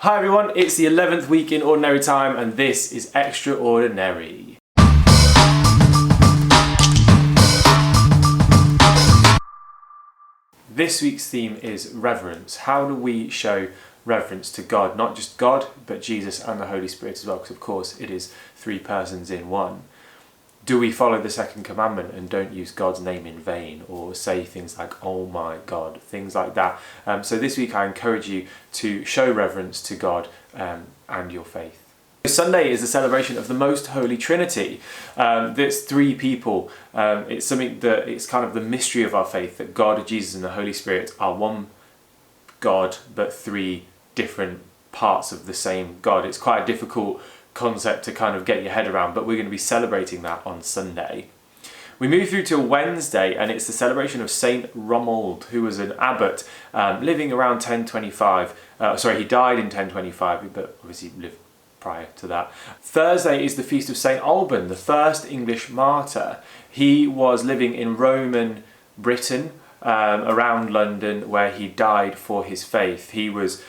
Hi everyone, it's the 11th week in Ordinary Time and this is Extra-ordo-nary. This week's theme is reverence. How do we show reverence to God? Not just God, but Jesus and the Holy Spirit as well, because of course it is three persons in one. Do we follow the second commandment and don't use God's name in vain or say things like, oh my God, things like that? So this week I encourage you to show reverence to God and your faith. Sunday is the celebration of the Most Holy Trinity. There's three people. It's something that it's kind of the mystery of our faith, that God, Jesus and the Holy Spirit are one God but three different parts of the same God. It's quite a difficult concept to kind of get your head around, but we're going to be celebrating that on Sunday. We move through to Wednesday and it's the celebration of Saint Romuald, who was an abbot living around 1025. He died in 1025, but obviously lived prior to that. Thursday is the feast of Saint Alban, the first English martyr. He was living in Roman Britain around London, where he died for his faith. He was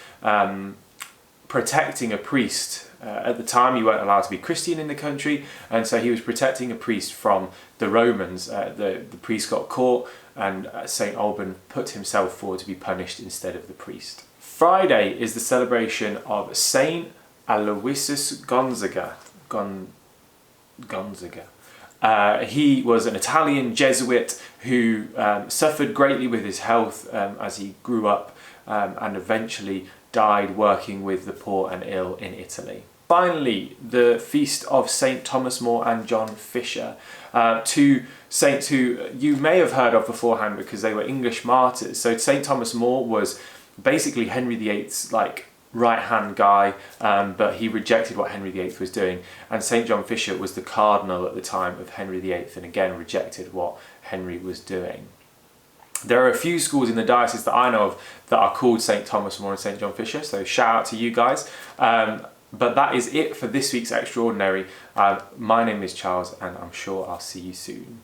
protecting a priest. At the time you weren't allowed to be Christian in the country, and so he was protecting a priest from the Romans. The priest got caught and St. Alban put himself forward to be punished instead of the priest. Friday is the celebration of Saint Aloysius Gonzaga. He was an Italian Jesuit who suffered greatly with his health as he grew up and eventually died working with the poor and ill in Italy. Finally, the feast of St. Thomas More and John Fisher, two saints who you may have heard of beforehand because they were English martyrs. So St. Thomas More was basically Henry VIII's right-hand guy, but he rejected what Henry VIII was doing. And St. John Fisher was the cardinal at the time of Henry VIII and again rejected what Henry was doing. There are a few schools in the diocese that I know of that are called St. Thomas More and St. John Fisher, so shout out to you guys. But that is it for this week's Extraordinary. My name is Charles and I'm sure I'll see you soon.